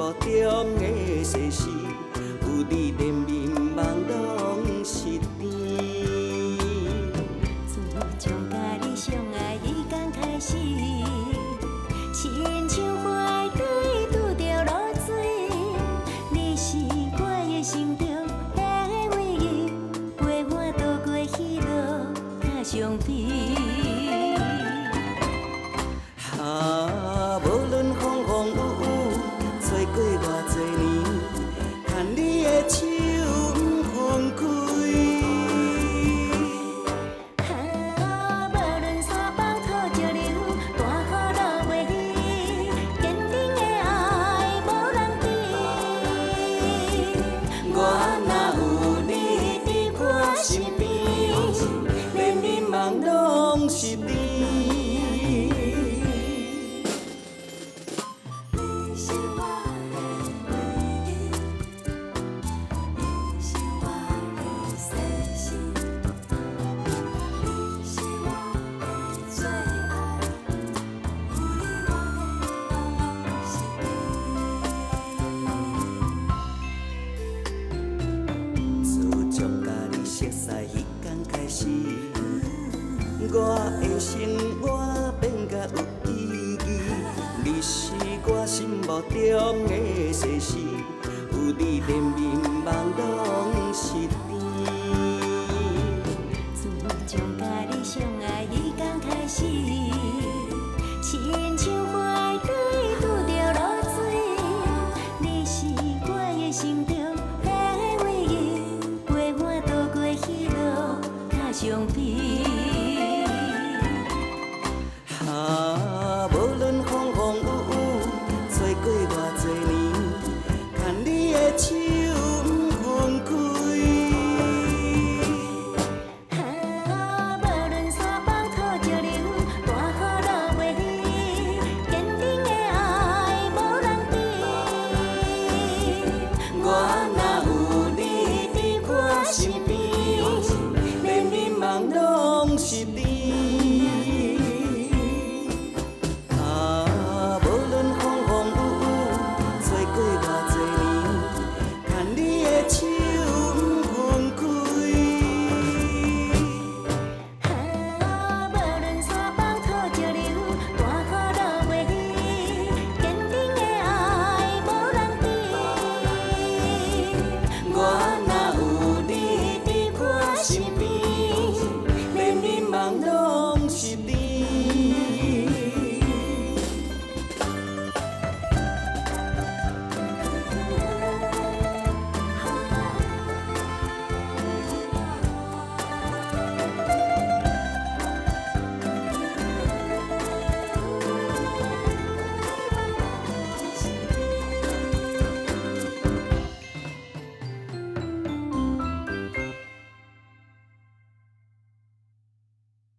目中的世事，有你连迷茫拢是甜。自从甲你相爱迄天开始，亲像花的水拄着露水，你是我的心中的唯一，陪我渡过喜乐甲伤悲。无论风风雨雨，做过偌多年，牵你的手不分开。无论山崩土石流，大雨落袂离，坚定的爱无人比。我若有你伫我身边，连迷茫拢是甜。你是我的唯一，你是我的世事，你是我的最爱，有你我的拢是甜。自从甲你熟识迄天开始，我的生活变甲有意义。你是我心目中的世事，有你连迷茫拢是甜。自从甲你相